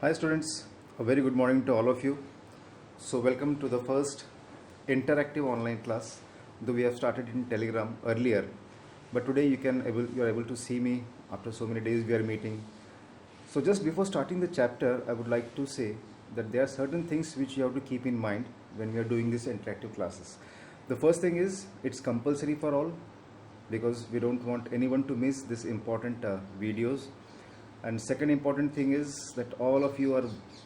Hi students, a very good morning to all of you. So welcome to the first interactive online class, though we have started in Telegram earlier. But today you are able to see me after so many days we are meeting. So just before starting the chapter, I would like to say that there are certain things which you have to keep in mind when we are doing these interactive classes. The first thing is it's compulsory for all because we don't want anyone to miss this important videos. And second important thing is that all of you are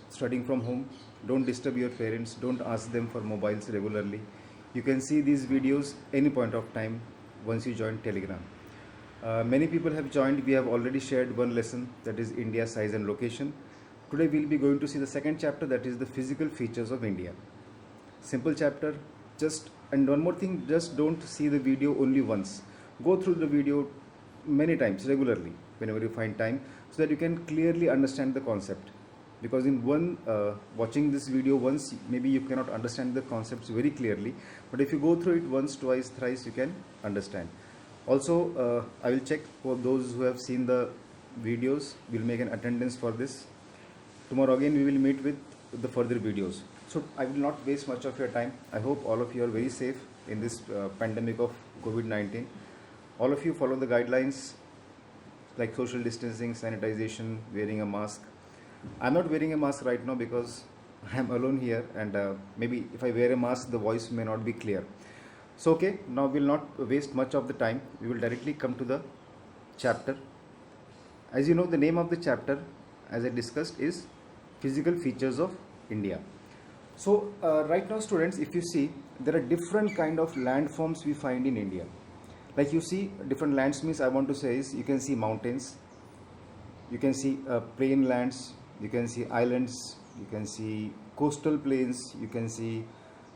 studying from home. Don't disturb your parents, don't ask them for mobiles regularly. You can see these videos any point of time once you join Telegram. Many people have joined. We have already shared one lesson, that is India size and location. Today we'll be going to see the second chapter, that is the physical features of India. Simple chapter. And one more thing, just don't see the video only once. Go through the video many times regularly whenever you find time, so that you can clearly understand the concept. Because in watching this video once, maybe you cannot understand the concepts very clearly, but if you go through it once, twice, thrice, you can understand. Also, I will check for those who have seen the videos. We'll make an attendance for this. Tomorrow again we will meet with the further videos. So I will not waste much of your time. I hope all of you are very safe in this pandemic of COVID-19. All of you follow the guidelines like social distancing, sanitization, wearing a mask. I'm not wearing a mask right now because I'm alone here, and maybe if I wear a mask the voice may not be clear. So okay, now we'll not waste much of the time. We will directly come to the chapter. As you know, the name of the chapter, as I discussed, is Physical Features of India. So right now students, if you see, there are different kind of landforms we find in India. Like you see different lands means, I want to say is, you can see mountains, you can see plain lands, you can see islands, you can see coastal plains, you can see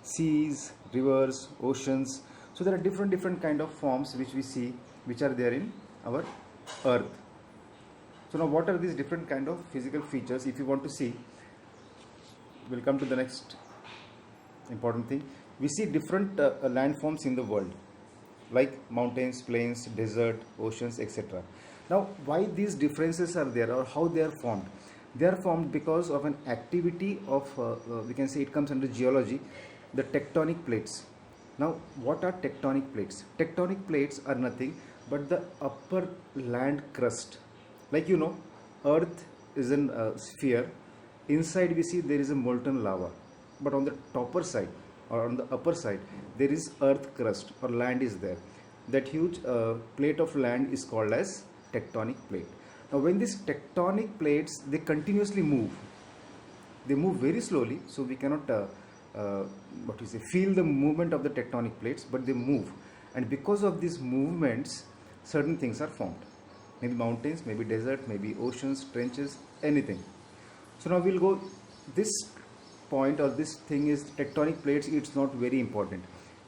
seas, rivers, oceans. So there are different kind of forms which we see, which are there in our earth. So now what are these different kind of physical features? If you want to see, we'll come to the next important thing. We see different landforms in the world, like mountains, plains, desert, oceans, etc. Now, why these differences are there, or how they are formed? They are formed because of an activity of, we can say it comes under geology, the tectonic plates. Now, what are tectonic plates? Tectonic plates are nothing but the upper land crust. Like you know, Earth is a sphere. Inside we see there is a molten lava, but on the topper side, or on the upper side, there is earth crust or land is there. That huge plate of land is called as tectonic plate. Now when these tectonic plates, they continuously move, they move very slowly, so we cannot feel the movement of the tectonic plates, but they move, and because of these movements certain things are formed. Maybe mountains, maybe desert, maybe oceans, trenches, anything. So now we'll go, this point or this thing is tectonic plates, it's not very important.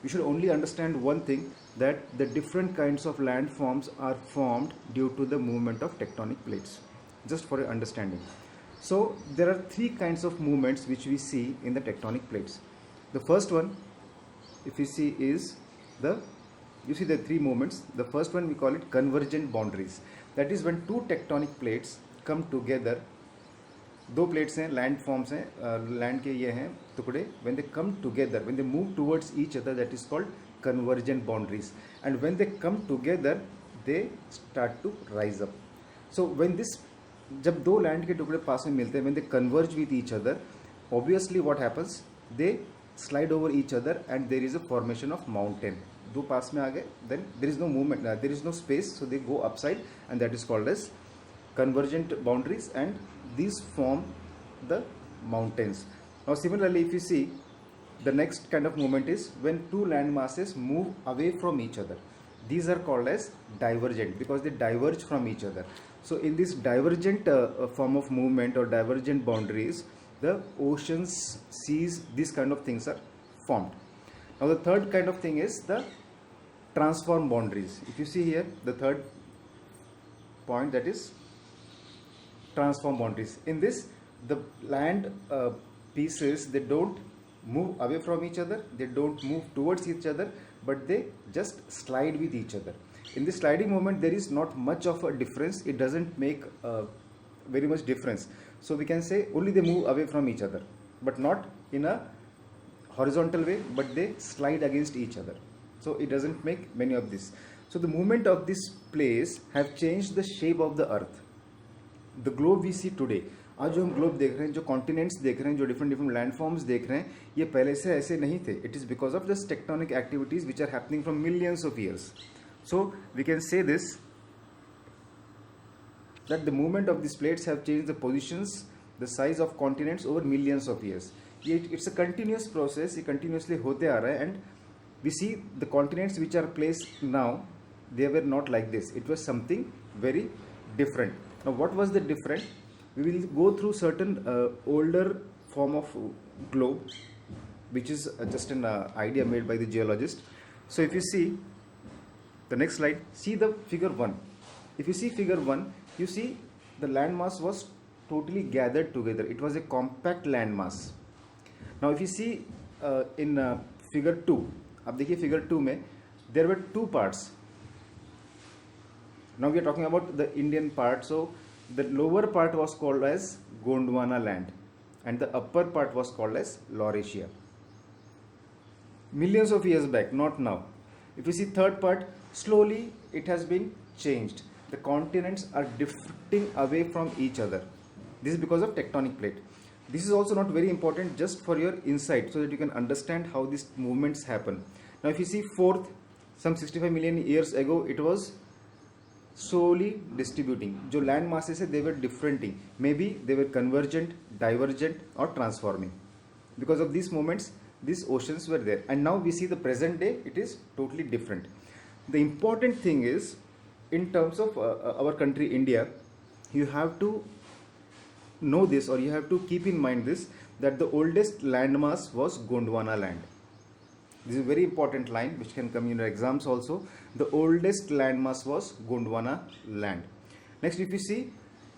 You should only understand one thing, that the different kinds of landforms are formed due to the movement of tectonic plates, just for your understanding. So there are three kinds of movements which we see in the tectonic plates. The first one, if you see, is you see the three movements. The first one we call it convergent boundaries. That is when two tectonic plates come together. दो plates हैं, land forms हैं, land के ये हैं टुकड़े. When they come together, when they move towards each other, that is called convergent boundaries. And when they come together, they start to rise up. So when this, जब दो लैंड के टुकड़े पास में मिलते हैं, when they converge with each other, obviously what happens, they slide over each other and there is a formation of mountain. दो पास में आ गए, then there is no movement, there is no space, so they go upside, and that is called as convergent boundaries, and these form the mountains. Now similarly, if you see, the next kind of movement is when two land masses move away from each other. These are called as divergent because they diverge from each other. So in this divergent form of movement or divergent boundaries, the oceans, seas, these kind of things are formed. Now the third kind of thing is the transform boundaries. If you see here, the third point, that is transform boundaries. In this, the land pieces, they don't move away from each other, they don't move towards each other, but they just slide with each other. In this sliding movement, there is not much of a difference. It doesn't make very much difference. So we can say only they move away from each other, but not in a horizontal way, but they slide against each other. So it doesn't make many of this. So the movement of this place have changed the shape of the earth. The globe we see today, आज जो हम globe देख रहे हैं, जो continents देख रहे हैं, जो डिफरेंट डिफरेंट लैंडफॉर्म्स देख रहे हैं, ये पहले से ऐसे नहीं थे. It is because of this tectonic activities which are happening from millions of years. So we can say this that the movement of these plates have changed the positions, the size of continents over millions of years. It's a continuous process, it continuously होते आ रहा है, and we see the continents which are placed now, they were not like this. It was something very different. Now what was the different? We will go through certain older form of globe, which is just an idea made by the geologist. So if you see the next slide, see the figure 1. If you see figure 1, you see the landmass was totally gathered together. It was a compact landmass. Now if you see in figure 2, अब देखिए figure 2 में there were two parts. Now we are talking about the Indian part. So the lower part was called as Gondwana land and the upper part was called as Laurasia. Millions of years back, not now. If you see third part, slowly it has been changed. The continents are drifting away from each other. This is because of tectonic plate. This is also not very important, just for your insight so that you can understand how these movements happen. Now if you see fourth, some 65 million years ago, it was slowly distributing. जो land masses they were differenting. Maybe they were convergent, divergent or transforming. Because of these movements, these oceans were there. And now we see the present day, it is totally different. The important thing is, in terms of our country India, you have to know this, or you have to keep in mind this, that the oldest landmass was Gondwana land. This is a very important line which can come in your exams also. The oldest landmass was Gondwana land. Next, if you see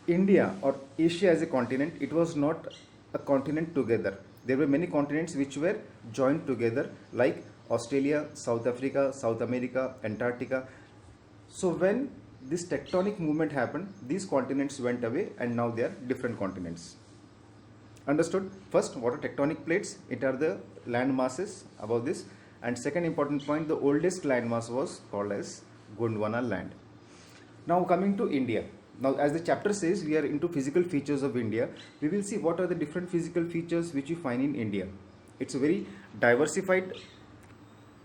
India or Asia as a continent, it was not a continent together. There were many continents which were joined together, like Australia, South Africa, South America, Antarctica. So when this tectonic movement happened, these continents went away and now they are different continents. Understood? First, what are tectonic plates? It are the land masses above this. And second important point, the oldest land mass was called as Gondwana land. Now coming to India. Now as the chapter says, we are into physical features of India. We will see what are the different physical features which you find in India. It's a very diversified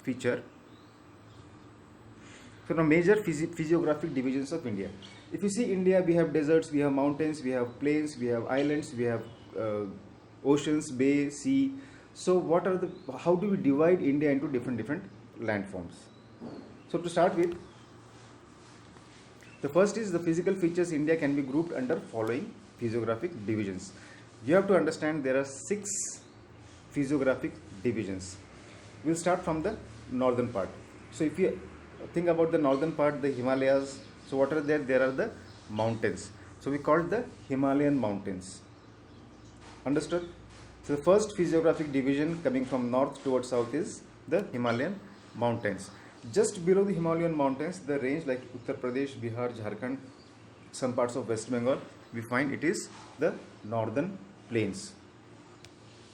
feature. So now major physiographic divisions of India. If you see India, we have deserts, we have mountains, we have plains, we have islands, we have oceans, bay, sea. So what are the, how do we divide India into different landforms? So to start with, the first is the physical features. India can be grouped under following physiographic divisions. You have to understand there are 6 physiographic divisions. We'll start from the northern part. So if you think about the northern part, the Himalayas, so what are there? There are the mountains. So we call it the Himalayan mountains. Understood? So the first physiographic division coming from north towards south is the Himalayan mountains. Just below the Himalayan mountains, the range like Uttar Pradesh, Bihar, Jharkhand, some parts of West Bengal, we find it is the northern plains.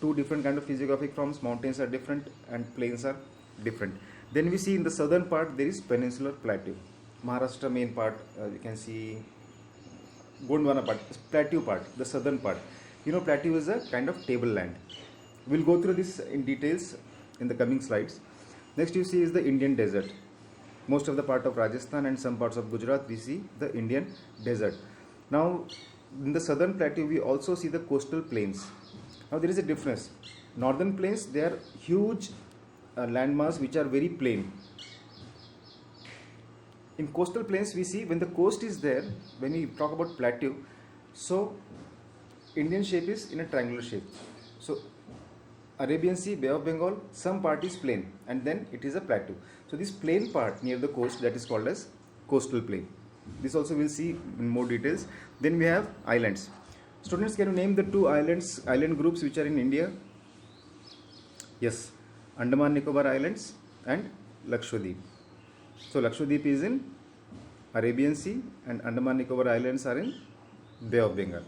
Two different kind of physiographic forms, mountains are different and plains are different. Then we see in the southern part there is peninsular plateau. Maharashtra main part, you can see Gondwana part, plateau part, the southern part. You know, plateau is a kind of tableland. We'll go through this in details in the coming slides. Next you see is the Indian desert. Most of the part of Rajasthan and some parts of Gujarat we see the Indian desert. Now in the southern plateau we also see the coastal plains. Now there is a difference. Northern plains, they are huge landmass which are very plain. In coastal plains we see when the coast is there, when we talk about plateau, so Indian shape is in a triangular shape. So Arabian Sea, Bay of Bengal, some part is plain and then it is a plateau. So this plain part near the coast, that is called as coastal plain. This also we'll see in more details. Then we have islands. Students, can you name the two island groups which are in India? Yes, Andaman Nicobar Islands and Lakshadweep. So Lakshadweep is in Arabian Sea and Andaman Nicobar Islands are in Bay of Bengal.